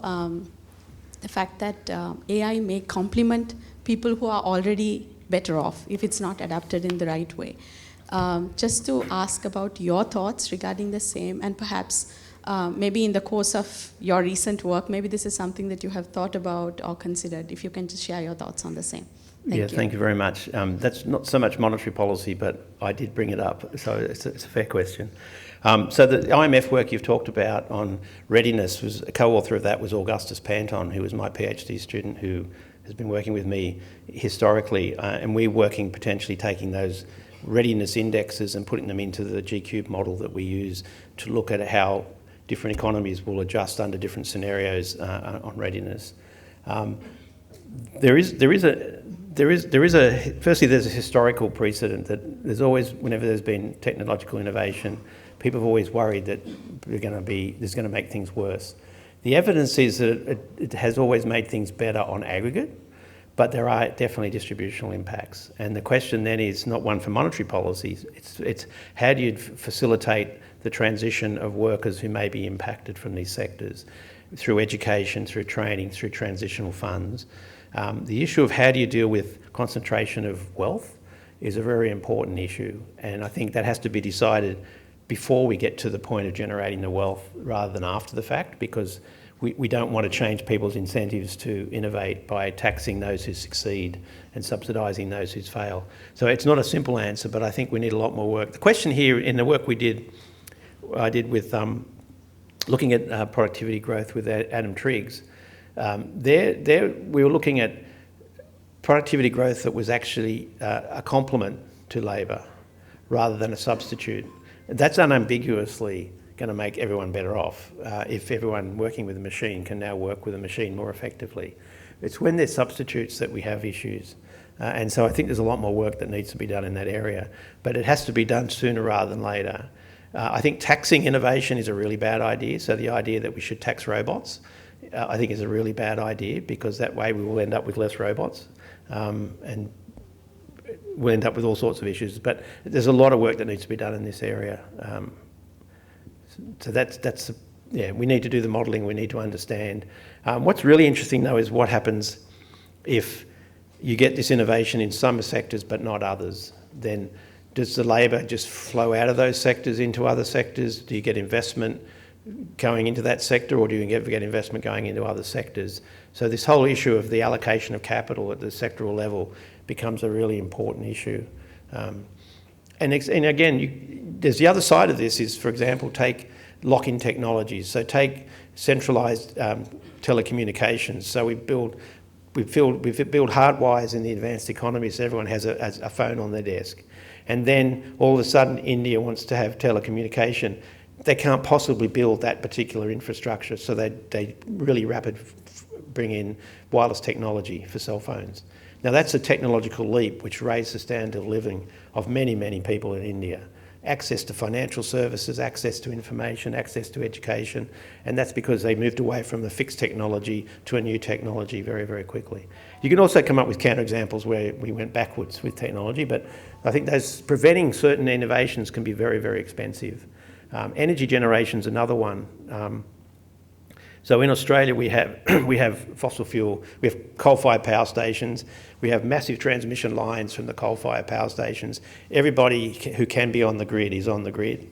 the fact that AI may complement people who are already better off if it's not adapted in the right way. Just to ask about your thoughts regarding the same, and perhaps maybe in the course of your recent work, maybe this is something that you have thought about or considered. If you can just share your thoughts on the same. Thank you very much. That's not so much monetary policy, but I did bring it up, so it's a fair question. So the IMF work you've talked about on readiness, was a co-author of that was Augustus Panton, who was my PhD student who has been working with me historically, and we're working potentially taking those readiness indexes and putting them into the G-cube model that we use to look at how different economies will adjust under different scenarios on readiness. Firstly, there's a historical precedent that there's always, whenever there's been technological innovation, people have always worried that there's going to make things worse. The evidence is that it has always made things better on aggregate, but there are definitely distributional impacts. And the question then is not one for monetary policies, it's how do you facilitate the transition of workers who may be impacted from these sectors through education, through training, through transitional funds. The issue of how do you deal with concentration of wealth is a very important issue, and I think that has to be decided before we get to the point of generating the wealth rather than after the fact, because we don't want to change people's incentives to innovate by taxing those who succeed and subsidising those who fail. So it's not a simple answer, but I think we need a lot more work. The question here in the work I did with looking at productivity growth with Adam Triggs, we were looking at productivity growth that was actually a complement to labour rather than a substitute. That's unambiguously going to make everyone better off if everyone working with a machine can now work with a machine more effectively. It's when there's substitutes that we have issues. And so I think there's a lot more work that needs to be done in that area, but it has to be done sooner rather than later. I think taxing innovation is a really bad idea. So the idea that we should tax robots, I think is a really bad idea, because that way we will end up with less robots and we'll end up with all sorts of issues. But there's a lot of work that needs to be done in this area. So we need to do the modelling, we need to understand. What's really interesting though is what happens if you get this innovation in some sectors but not others. Then does the labour just flow out of those sectors into other sectors? Do you get investment going into that sector, or do you ever get investment going into other sectors? So this whole issue of the allocation of capital at the sectoral level becomes a really important issue. And again, there's the other side of this is, for example, take lock-in technologies. So take centralised telecommunications. So we build hard wires in the advanced economies so everyone has a phone on their desk. And then all of a sudden India wants to have telecommunication. They can't possibly build that particular infrastructure, so they really bring in wireless technology for cell phones. Now that's a technological leap which raised the standard of living of many, many people in India. Access to financial services, access to information, access to education, and that's because they moved away from the fixed technology to a new technology very, very quickly. You can also come up with counterexamples where we went backwards with technology, but I think preventing certain innovations can be very, very expensive. Energy generation is another one. So in Australia we have fossil fuel, we have coal-fired power stations, we have massive transmission lines from the coal-fired power stations. Everybody who can be on the grid is on the grid.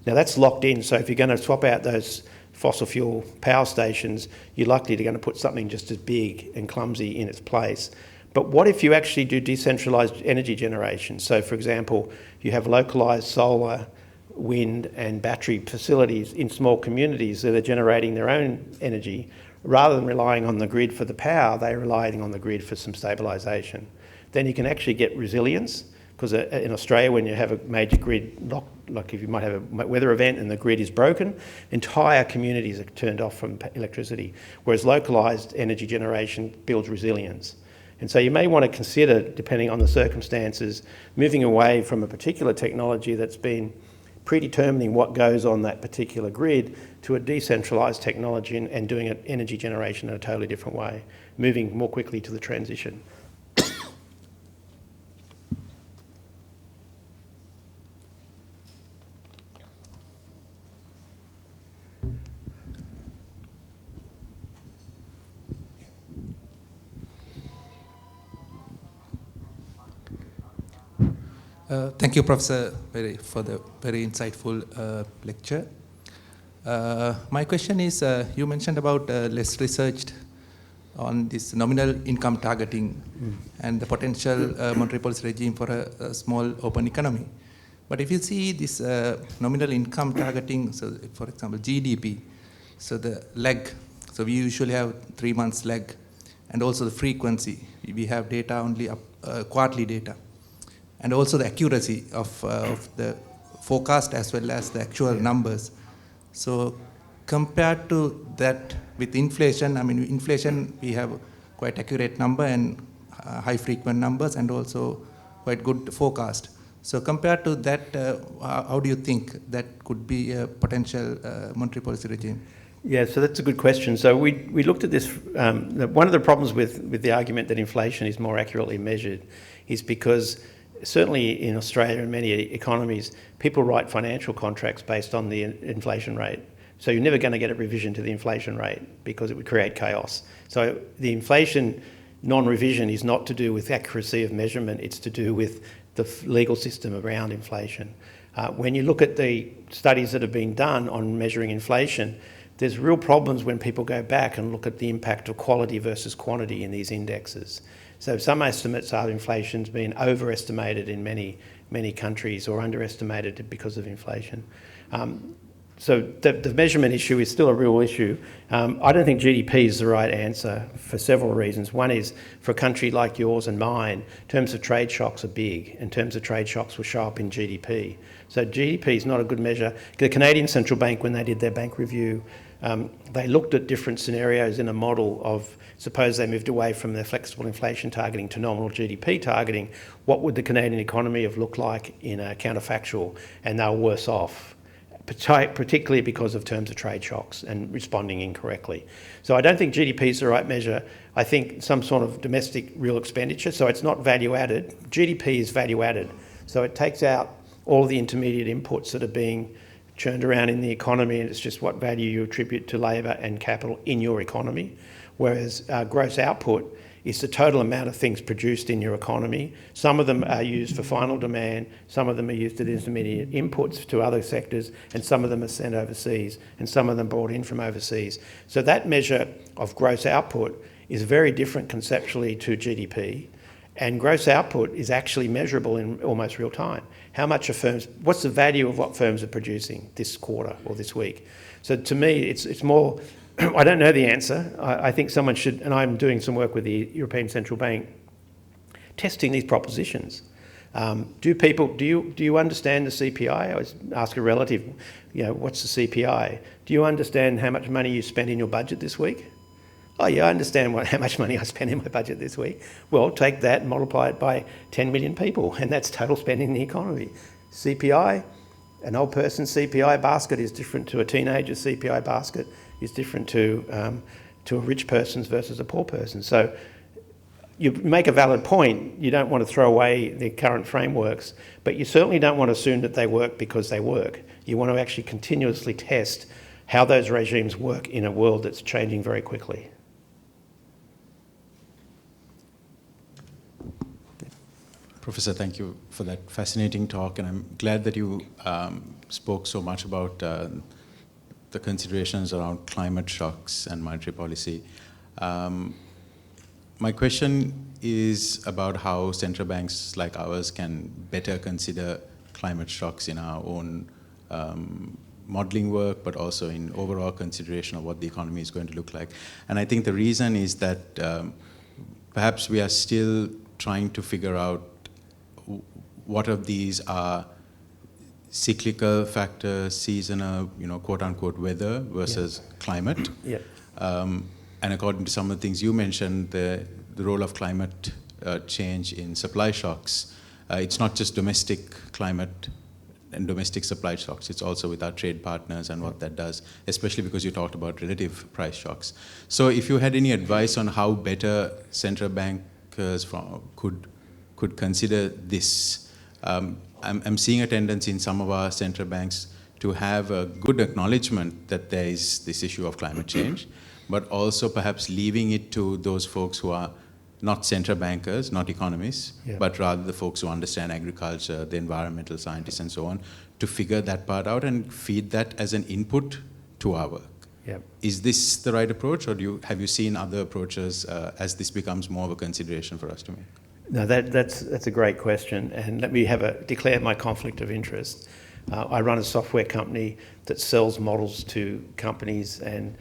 Now that's locked in, so if you're going to swap out those fossil fuel power stations, you're likely to going to put something just as big and clumsy in its place. But what if you actually do decentralised energy generation? So for example, you have localised solar, wind and battery facilities in small communities that are generating their own energy. Rather than relying on the grid for the power, they're relying on the grid for some stabilisation. Then you can actually get resilience, because in Australia, when you have a major grid lock, like if you might have a weather event and the grid is broken, entire communities are turned off from electricity, whereas localised energy generation builds resilience. And so you may want to consider, depending on the circumstances, moving away from a particular technology that's been predetermining what goes on that particular grid to a decentralised technology and doing energy generation in a totally different way, moving more quickly to the transition. Thank you, Professor, for the very insightful lecture. My question is, you mentioned about less researched on this nominal income targeting and the potential monetary policy regime for a small open economy. But if you see this nominal income targeting, so for example, GDP, so the lag, so we usually have 3 months lag, and also the frequency. We have data only quarterly data. And also the accuracy of the forecast as well as the actual numbers. So compared to that with inflation, I mean, inflation, we have quite accurate number and high frequent numbers and also quite good forecast. So compared to that, how do you think that could be a potential monetary policy regime? Yeah, so that's a good question. So we looked at this. One of the problems with the argument that inflation is more accurately measured is because certainly in Australia and many economies, people write financial contracts based on the inflation rate. So you're never going to get a revision to the inflation rate because it would create chaos. So the inflation non-revision is not to do with accuracy of measurement, it's to do with the legal system around inflation. When you look at the studies that have been done on measuring inflation, there's real problems when people go back and look at the impact of quality versus quantity in these indexes. So some estimates are inflation's been overestimated in many countries or underestimated because of inflation. So the measurement issue is still a real issue. I don't think GDP is the right answer for several reasons. One is, for a country like yours and mine, terms of trade shocks are big, and terms of trade shocks will show up in GDP. So GDP is not a good measure. The Canadian Central Bank, when they did their bank review, they looked at different scenarios in a model of, suppose they moved away from their flexible inflation targeting to nominal GDP targeting, what would the Canadian economy have looked like in a counterfactual? And they were worse off, particularly because of terms of trade shocks and responding incorrectly. So I don't think GDP is the right measure. I think some sort of domestic real expenditure, so it's not value added. GDP is value added. So it takes out all the intermediate inputs that are being churned around in the economy, and it's just what value you attribute to labour and capital in your economy. Whereas gross output is the total amount of things produced in your economy. Some of them are used for final demand, some of them are used as intermediate inputs to other sectors, and some of them are sent overseas, and some of them brought in from overseas. So that measure of gross output is very different conceptually to GDP, and gross output is actually measurable in almost real time. How much are firms, what's the value of what firms are producing this quarter or this week? So to me, it's more, I don't know the answer. I think someone should, and I'm doing some work with the European Central Bank, testing these propositions. Do you understand the CPI? I always ask a relative, what's the CPI? Do you understand how much money you spend in your budget this week? Oh yeah, I understand how much money I spend in my budget this week. Well, take that and multiply it by 10 million people, and that's total spending in the economy. CPI, an old person's CPI basket is different to a teenager's CPI basket, is different to a rich person's versus a poor person. So you make a valid point. You don't want to throw away the current frameworks, but you certainly don't want to assume that they work because they work. You want to actually continuously test how those regimes work in a world that's changing very quickly. Professor, thank you for that fascinating talk, and I'm glad that you spoke so much about the considerations around climate shocks and monetary policy. My question is about how central banks like ours can better consider climate shocks in our own modeling work, but also in overall consideration of what the economy is going to look like. And I think the reason is that perhaps we are still trying to figure out what of these are cyclical factors, seasonal, quote unquote weather versus climate. Yeah. And according to some of the things you mentioned, the role of climate change in supply shocks, it's not just domestic climate and domestic supply shocks, it's also with our trade partners and what that does, especially because you talked about relative price shocks. So if you had any advice on how better central bankers could consider this, I'm seeing a tendency in some of our central banks to have a good acknowledgement that there is this issue of climate change, but also perhaps leaving it to those folks who are not central bankers, not economists, but rather the folks who understand agriculture, the environmental scientists and so on, to figure that part out and feed that as an input to our work. Yep. Is this the right approach, or have you seen other approaches as this becomes more of a consideration for us to make? No, that's a great question, and let me declare my conflict of interest. I run a software company that sells models to companies and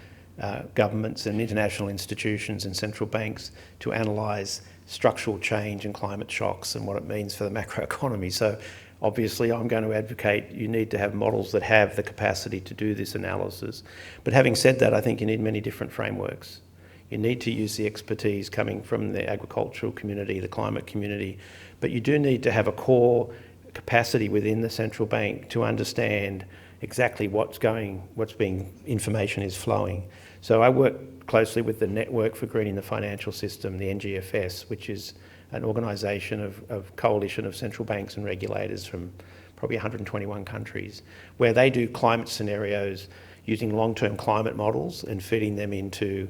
governments and international institutions and central banks to analyse structural change and climate shocks and what it means for the macroeconomy. So obviously I'm going to advocate you need to have models that have the capacity to do this analysis. But having said that, I think you need many different frameworks. You need to use the expertise coming from the agricultural community, the climate community, but you do need to have a core capacity within the central bank to understand exactly information is flowing. So I work closely with the Network for Greening the Financial System, the NGFS, which is an organisation of coalition of central banks and regulators from probably 121 countries, where they do climate scenarios using long-term climate models and feeding them into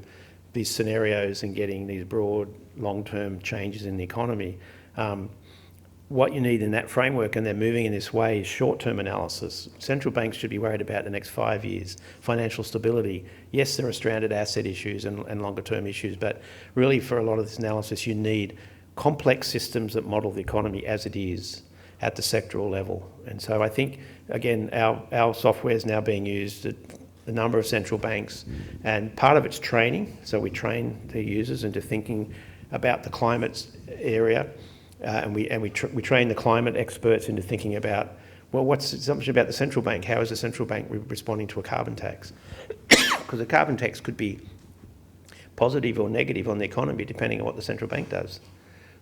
these scenarios and getting these broad long-term changes in the economy. What you need in that framework, and they're moving in this way, is short-term analysis. Central banks should be worried about the next 5 years. Financial stability. Yes, there are stranded asset issues and longer-term issues, but really for a lot of this analysis, you need complex systems that model the economy as it is at the sectoral level. And so I think, again, our software is now being used at a number of central banks, and part of it's training. So we train the users into thinking about the climate area. And we train the climate experts into thinking about, well, what's the assumption about the central bank? How is the central bank responding to a carbon tax? Because a carbon tax could be positive or negative on the economy depending on what the central bank does.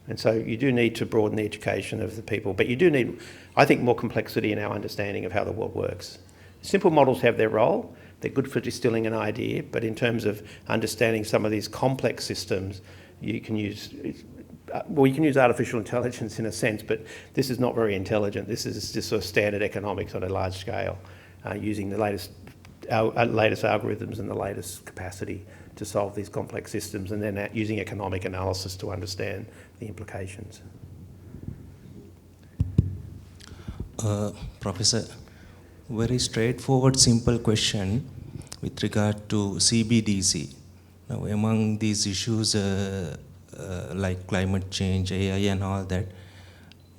And so you do need to broaden the education of the people, but you do need, I think, more complexity in our understanding of how the world works. Simple models have their role. They're good for distilling an idea, but in terms of understanding some of these complex systems, you can use artificial intelligence in a sense, but this is not very intelligent. This is just sort of standard economics on a large scale, using the latest algorithms and the latest capacity to solve these complex systems, and then using economic analysis to understand the implications. Professor, very straightforward, simple question with regard to CBDC. Now, among these issues like climate change, AI and all that,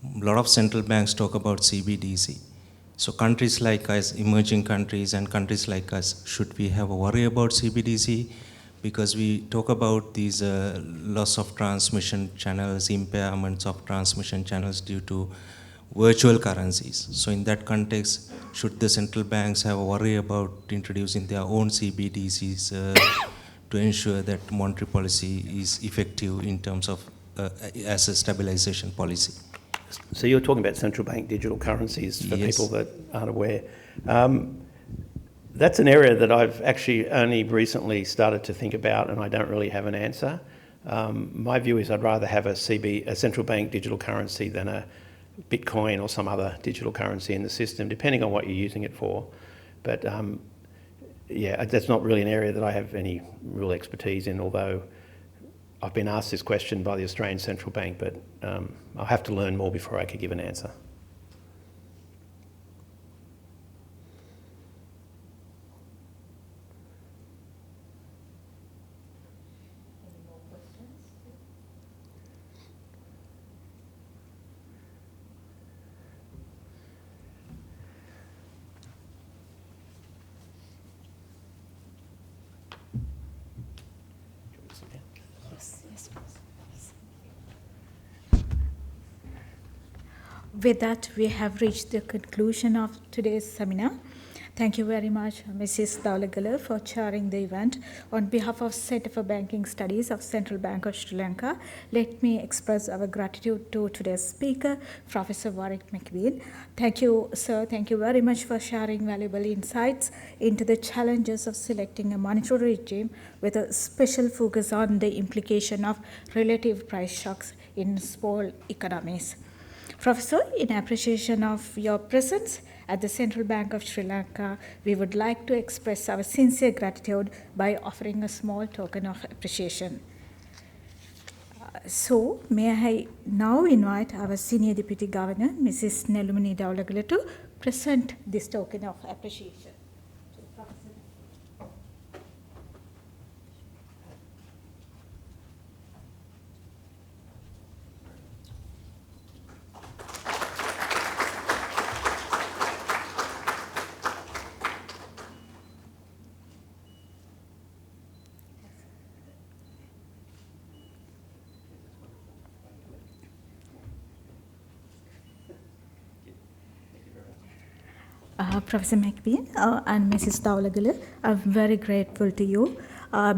a lot of central banks talk about CBDC. So countries like us, emerging countries and countries like us, should we have a worry about CBDC? Because we talk about these loss of transmission channels, impairments of transmission channels due to virtual currencies. So in that context, should the central banks have a worry about introducing their own CBDCs to ensure that monetary policy is effective in terms of as a stabilization policy? So you're talking about central bank digital currencies for people that aren't aware. That's an area that I've actually only recently started to think about, and I don't really have an answer. My view is I'd rather have a central bank digital currency than a Bitcoin or some other digital currency in the system, depending on what you're using it for. But yeah, that's not really an area that I have any real expertise in, although I've been asked this question by the Australian Central Bank, but I'll have to learn more before I could give an answer. With that, we have reached the conclusion of today's seminar. Thank you very much, Mrs. 𝗲𝗹 for chairing the event. On behalf of Centre for Banking Studies of Central Bank of Sri Lanka, let me express our gratitude to today's speaker, Professor 𝗲𝗵𝗶. Thank you, sir. Thank you very much for sharing valuable insights into the challenges of selecting a monetary regime with a special focus on the implication of relative price shocks in small economies. Professor, in appreciation of your presence at the Central Bank of Sri Lanka, we would like to express our sincere gratitude by offering a small token of appreciation. So, may I now invite our Senior Deputy Governor, Mrs. Nelumani 𝗲𝗹, to present this token of appreciation. Professor 𝗵𝗶 and Mrs. 𝗲𝗹, I'm very grateful to you.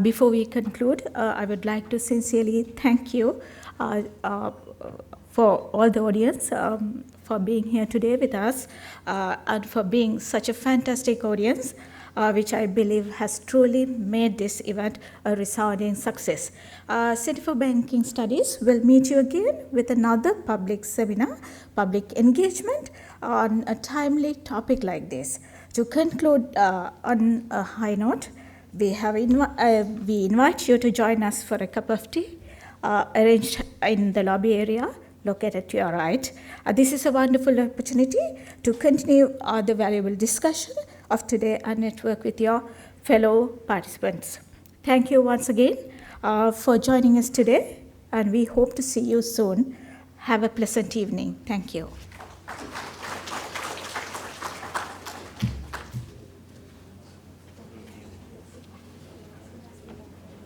Before we conclude, I would like to sincerely thank you for all the audience for being here today with us and for being such a fantastic audience, which I believe has truly made this event a resounding success. Centre for Banking Studies will meet you again with another public seminar, public engagement on a timely topic like this. To conclude on a high note, we invite you to join us for a cup of tea arranged in the lobby area located to your right. This is a wonderful opportunity to continue the valuable discussion of today and network with your fellow participants. Thank you once again for joining us today, and we hope to see you soon. Have a pleasant evening. Thank you.